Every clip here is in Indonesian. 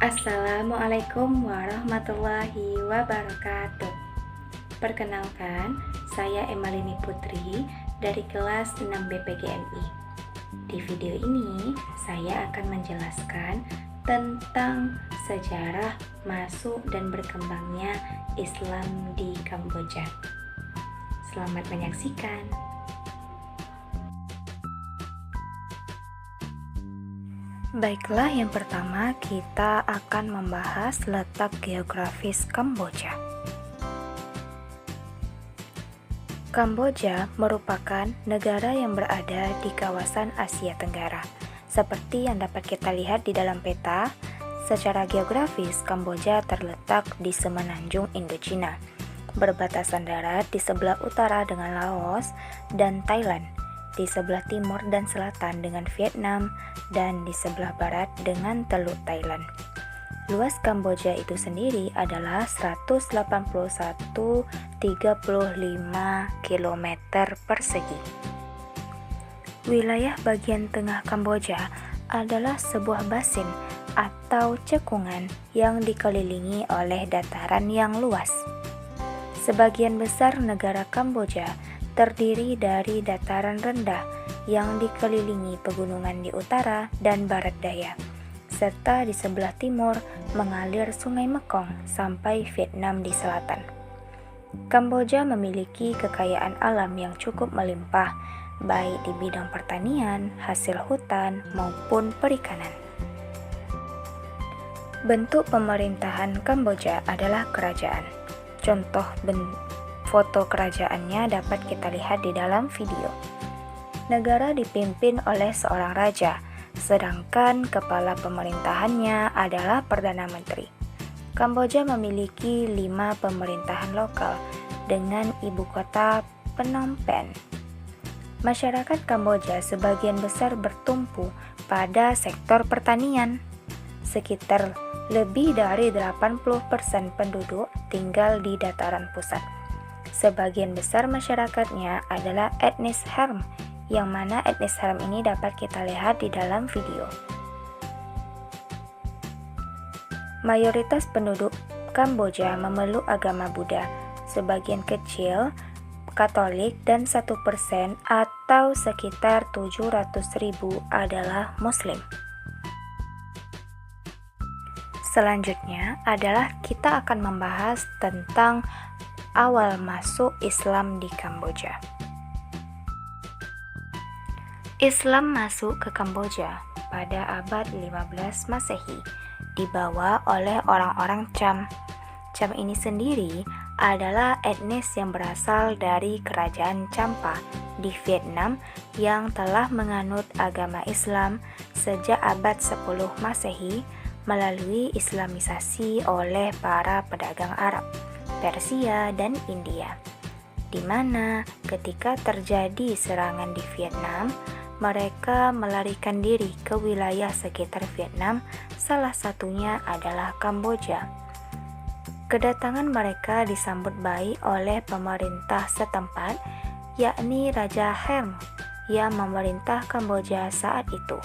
Assalamualaikum warahmatullahi wabarakatuh. Perkenalkan, saya Emalini Putri dari kelas 6 BPGMI. Di video ini, saya akan menjelaskan tentang sejarah masuk dan berkembangnya Islam di Kamboja. Selamat menyaksikan. Baiklah, yang pertama kita akan membahas letak geografis Kamboja. Kamboja merupakan negara yang berada di kawasan Asia Tenggara. Seperti yang dapat kita lihat di dalam peta, secara geografis Kamboja terletak di semenanjung Indochina, berbatasan darat di sebelah utara dengan Laos dan Thailand, di sebelah timur dan selatan dengan Vietnam, dan di sebelah barat dengan Teluk Thailand. Luas Kamboja itu sendiri adalah 181,35 km persegi. Wilayah bagian tengah Kamboja adalah sebuah basin atau cekungan yang dikelilingi oleh dataran yang luas. Sebagian besar negara Kamboja terdiri dari dataran rendah yang dikelilingi pegunungan di utara dan barat daya, serta di sebelah timur mengalir Sungai Mekong sampai Vietnam di selatan. Kamboja memiliki kekayaan alam yang cukup melimpah, baik di bidang pertanian, hasil hutan, maupun perikanan. Bentuk pemerintahan Kamboja adalah kerajaan. Contoh foto kerajaannya dapat kita lihat di dalam video. Negara dipimpin oleh seorang raja, sedangkan kepala pemerintahannya adalah Perdana Menteri. Kamboja memiliki 5 pemerintahan lokal dengan ibu kota Phnom Penh. Masyarakat Kamboja sebagian besar bertumpu pada sektor pertanian. Sekitar lebih dari 80% penduduk tinggal di dataran pusat. Sebagian besar masyarakatnya adalah etnis Han, yang mana etnis Han ini dapat kita lihat di dalam video. Mayoritas penduduk Kamboja memeluk agama Buddha, sebagian kecil Katolik, dan 1% atau sekitar 700.000 adalah Muslim. Selanjutnya adalah kita akan membahas tentang awal masuk Islam di Kamboja. Islam masuk ke Kamboja pada abad 15 Masehi, dibawa oleh orang-orang Cham. Cham ini sendiri adalah etnis yang berasal dari kerajaan Champa di Vietnam yang telah menganut agama Islam sejak abad 10 Masehi melalui Islamisasi oleh para pedagang Arab, Persia, dan India, di mana ketika terjadi serangan di Vietnam, mereka melarikan diri ke wilayah sekitar Vietnam, salah satunya adalah Kamboja. Kedatangan mereka disambut baik oleh pemerintah setempat, yakni Raja Hem yang memerintah Kamboja saat itu.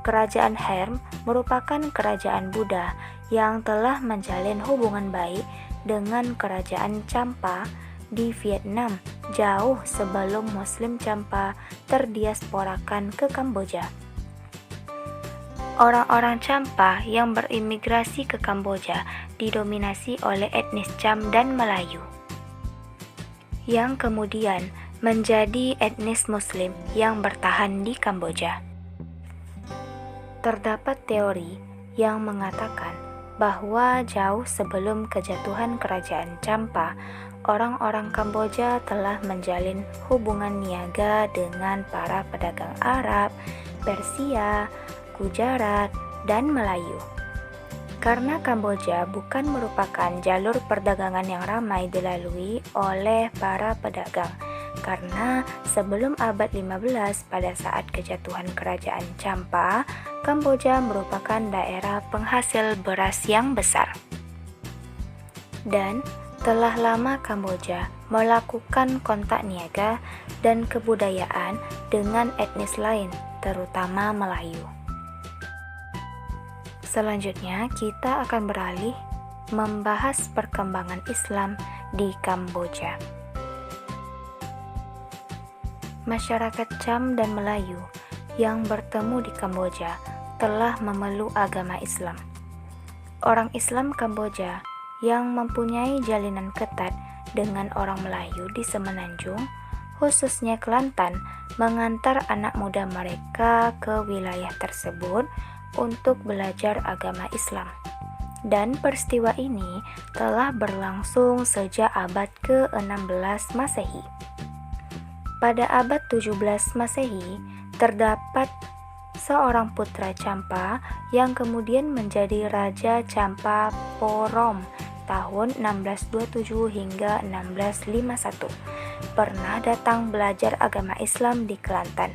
Kerajaan Hem merupakan kerajaan Buddha yang telah menjalin hubungan baik dengan kerajaan Champa di Vietnam jauh sebelum Muslim Champa terdiasporakan ke Kamboja. Orang-orang Champa yang berimigrasi ke Kamboja didominasi oleh etnis Cham dan Melayu, yang kemudian menjadi etnis Muslim yang bertahan di Kamboja. Terdapat teori yang mengatakan bahwa jauh sebelum kejatuhan kerajaan Champa, orang-orang Kamboja telah menjalin hubungan niaga dengan para pedagang Arab, Persia, Gujarat, dan Melayu. Karena Kamboja bukan merupakan jalur perdagangan yang ramai dilalui oleh para pedagang, karena sebelum abad 15 pada saat kejatuhan kerajaan Champa, Kamboja merupakan daerah penghasil beras yang besar. Dan telah lama Kamboja melakukan kontak niaga dan kebudayaan dengan etnis lain, terutama Melayu. Selanjutnya, kita akan beralih membahas perkembangan Islam di Kamboja. Masyarakat Cham dan Melayu yang bertemu di Kamboja telah memeluk agama Islam. Orang Islam Kamboja yang mempunyai jalinan ketat dengan orang Melayu di Semenanjung, khususnya Kelantan, mengantar anak muda mereka ke wilayah tersebut untuk belajar agama Islam. Dan peristiwa ini telah berlangsung sejak abad ke-16 Masehi. Pada abad 17 Masehi, terdapat seorang putra Champa yang kemudian menjadi Raja Champa Porom tahun 1627 hingga 1651, pernah datang belajar agama Islam di Kelantan,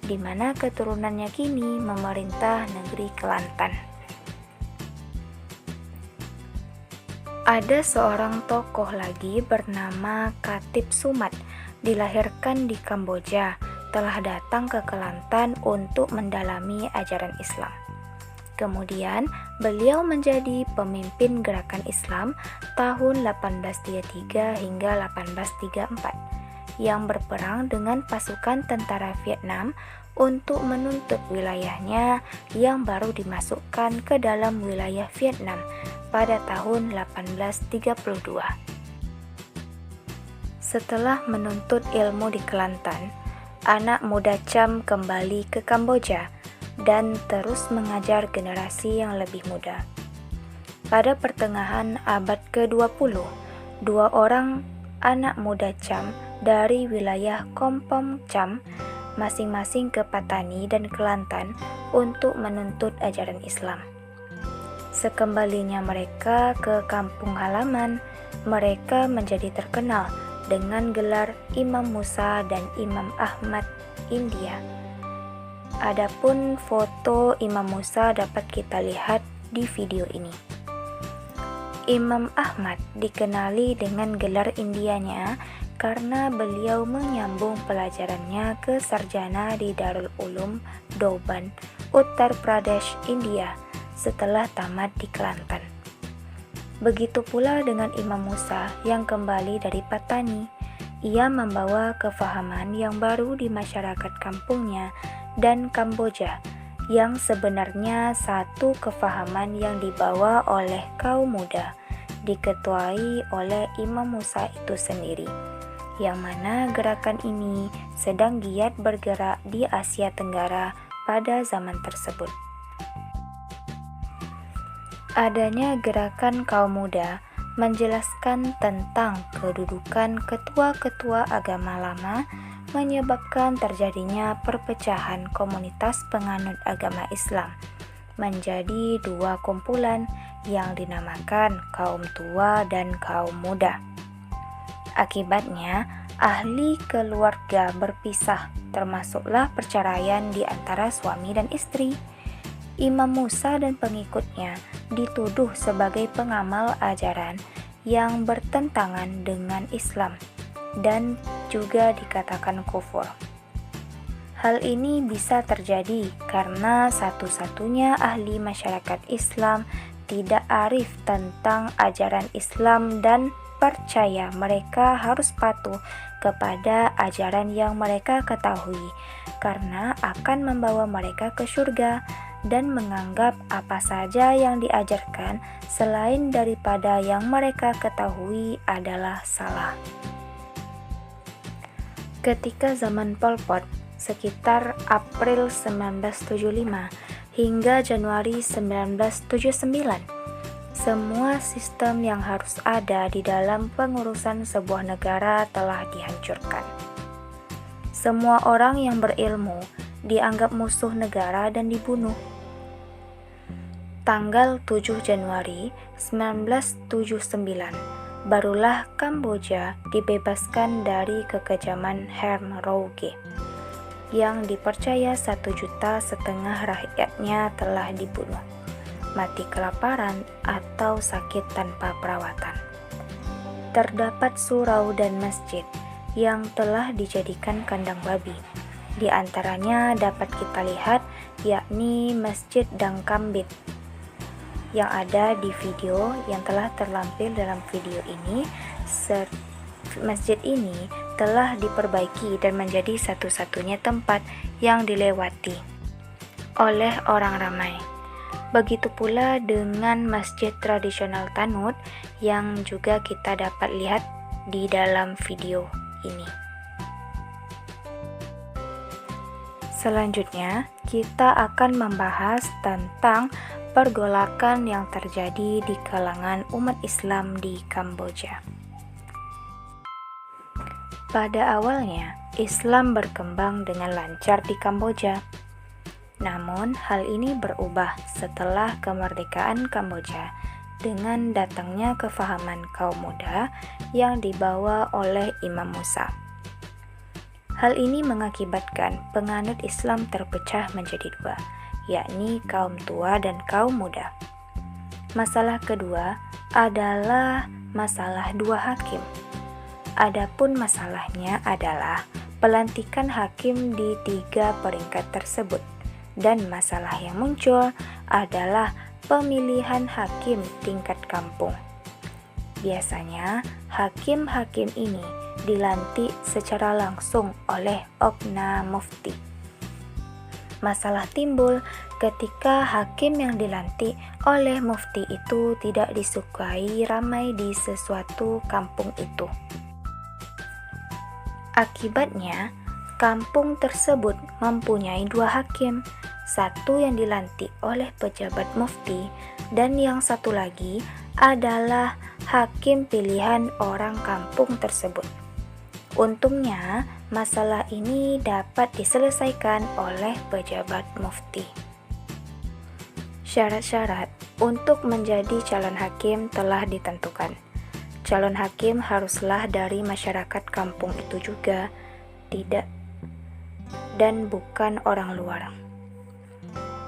di mana keturunannya kini memerintah negeri Kelantan. Ada seorang tokoh lagi bernama Khatib Sumat, dilahirkan di Kamboja, telah datang ke Kelantan untuk mendalami ajaran Islam. Kemudian, beliau menjadi pemimpin gerakan Islam tahun 1833 hingga 1834 yang berperang dengan pasukan tentara Vietnam untuk menuntut wilayahnya yang baru dimasukkan ke dalam wilayah Vietnam pada tahun 1832. Setelah menuntut ilmu di Kelantan, anak muda Cham kembali ke Kamboja dan terus mengajar generasi yang lebih muda. Pada pertengahan abad ke-20, dua orang anak muda Cham dari wilayah Kompong Cham masing-masing ke Patani dan Kelantan untuk menuntut ajaran Islam. Sekembalinya mereka ke kampung halaman, mereka menjadi terkenal dengan gelar Imam Musa dan Imam Ahmad India. Adapun foto Imam Musa dapat kita lihat di video ini. Imam Ahmad dikenali dengan gelar Indianya karena beliau menyambung pelajarannya ke sarjana di Darul Ulum Douban, Uttar Pradesh, India setelah tamat di Kelantan. Begitu pula dengan Imam Musa yang kembali dari Patani. Ia membawa kefahaman yang baru di masyarakat kampungnya dan Kamboja, yang sebenarnya satu kefahaman yang dibawa oleh kaum muda, diketuai oleh Imam Musa itu sendiri, yang mana gerakan ini sedang giat bergerak di Asia Tenggara pada zaman tersebut. Adanya gerakan kaum muda menjelaskan tentang kedudukan ketua-ketua agama lama menyebabkan terjadinya perpecahan komunitas penganut agama Islam menjadi dua kumpulan yang dinamakan kaum tua dan kaum muda. Akibatnya, ahli keluarga berpisah, termasuklah perceraian di antara suami dan istri. Imam Musa dan pengikutnya dituduh sebagai pengamal ajaran yang bertentangan dengan Islam dan juga dikatakan kufur. Hal ini bisa terjadi karena satu-satunya ahli masyarakat Islam tidak arif tentang ajaran Islam dan percaya mereka harus patuh kepada ajaran yang mereka ketahui karena akan membawa mereka ke surga, dan menganggap apa saja yang diajarkan selain daripada yang mereka ketahui adalah salah. Ketika zaman Pol Pot, sekitar April 1975 hingga Januari 1979, semua sistem yang harus ada di dalam pengurusan sebuah negara telah dihancurkan. Semua orang yang berilmu dianggap musuh negara dan dibunuh. Tanggal 7 Januari 1979, barulah Kamboja dibebaskan dari kekejaman Khmer Rouge, yang dipercaya 1,5 juta rakyatnya telah dibunuh, mati kelaparan atau sakit tanpa perawatan. Terdapat surau dan masjid yang telah dijadikan kandang babi. Di antaranya dapat kita lihat yakni Masjid Dangkambit yang ada di video yang telah terlampir dalam video ini. Masjid ini telah diperbaiki dan menjadi satu-satunya tempat yang dilewati oleh orang ramai. Begitu pula dengan masjid tradisional Tanut yang juga kita dapat lihat di dalam video ini. Selanjutnya, kita akan membahas tentang pergolakan yang terjadi di kalangan umat Islam di Kamboja. Pada awalnya, Islam berkembang dengan lancar di Kamboja. Namun, hal ini berubah setelah kemerdekaan Kamboja dengan datangnya kefahaman kaum muda yang dibawa oleh Imam Musa. Hal ini mengakibatkan penganut Islam terpecah menjadi dua, yakni kaum tua dan kaum muda. Masalah kedua adalah masalah dua hakim. Adapun masalahnya adalah pelantikan hakim di 3 peringkat tersebut, dan masalah yang muncul adalah pemilihan hakim tingkat kampung. Biasanya, hakim-hakim ini dilantik secara langsung oleh Okna Mufti. Masalah timbul ketika hakim yang dilantik oleh mufti itu tidak disukai ramai di sesuatu kampung itu. Akibatnya, kampung tersebut mempunyai 2 hakim, satu yang dilantik oleh pejabat mufti dan yang satu lagi adalah hakim pilihan orang kampung tersebut. Untungnya, masalah ini dapat diselesaikan oleh pejabat mufti. Syarat-syarat untuk menjadi calon hakim telah ditentukan. Calon hakim haruslah dari masyarakat kampung itu juga, dan bukan orang luar.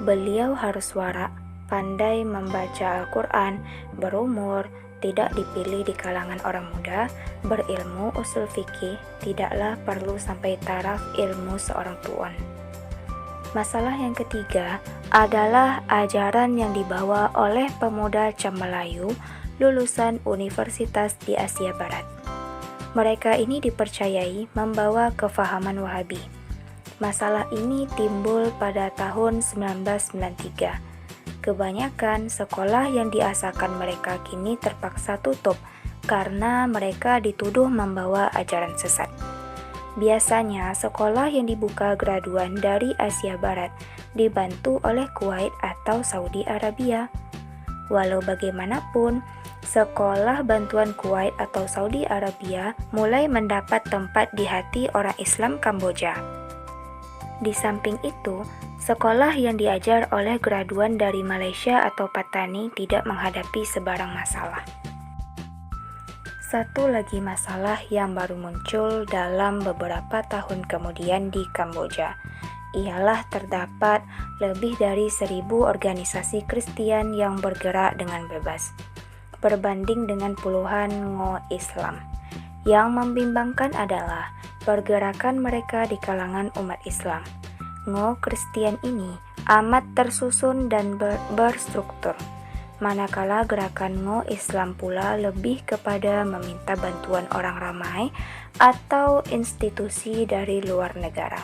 Beliau harus warak, pandai membaca Al-Quran, berumur, tidak dipilih di kalangan orang muda, berilmu usul fikih, tidaklah perlu sampai taraf ilmu seorang tuan. Masalah yang ketiga adalah ajaran yang dibawa oleh pemuda Cham Melayu lulusan universitas di Asia Barat. Mereka ini dipercayai membawa kefahaman Wahabi. Masalah ini timbul pada tahun 1993. Kebanyakan sekolah yang diasahkan mereka kini terpaksa tutup karena mereka dituduh membawa ajaran sesat. Biasanya sekolah yang dibuka graduan dari Asia Barat dibantu oleh Kuwait atau Saudi Arabia. Walau bagaimanapun, sekolah bantuan Kuwait atau Saudi Arabia mulai mendapat tempat di hati orang Islam Kamboja. Di samping itu, sekolah yang diajar oleh graduan dari Malaysia atau Patani tidak menghadapi sebarang masalah. Satu lagi masalah yang baru muncul dalam beberapa tahun kemudian di Kamboja, ialah terdapat lebih dari 1.000 organisasi Kristen yang bergerak dengan bebas, berbanding dengan puluhan Ngo Islam. Yang membimbangkan adalah pergerakan mereka di kalangan umat Islam. Ngo Kristen ini amat tersusun dan berstruktur, manakala gerakan Ngo Islam pula lebih kepada meminta bantuan orang ramai atau institusi dari luar negara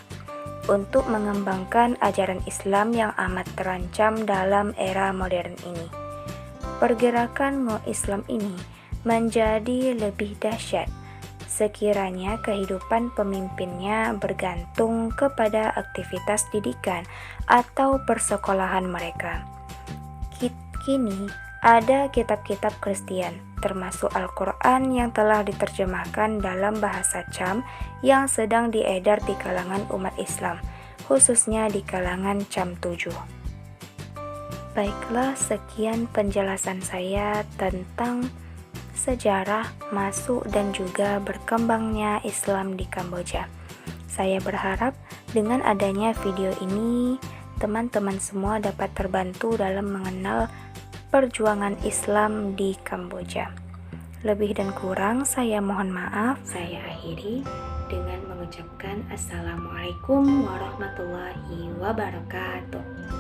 untuk mengembangkan ajaran Islam yang amat terancam dalam era modern ini. Pergerakan Ngo Islam ini menjadi lebih dahsyat sekiranya kehidupan pemimpinnya bergantung kepada aktivitas didikan atau persekolahan mereka. Kini ada kitab-kitab Kristen, termasuk Al-Quran yang telah diterjemahkan dalam bahasa Cham yang sedang diedar di kalangan umat Islam, khususnya di kalangan Cham 7. Baiklah, sekian penjelasan saya tentang sejarah, masuk dan juga berkembangnya Islam di Kamboja. Saya berharap dengan adanya video ini, teman-teman semua dapat terbantu dalam mengenal perjuangan Islam di Kamboja. Lebih dan kurang saya mohon maaf. Saya akhiri dengan mengucapkan Assalamualaikum warahmatullahi wabarakatuh.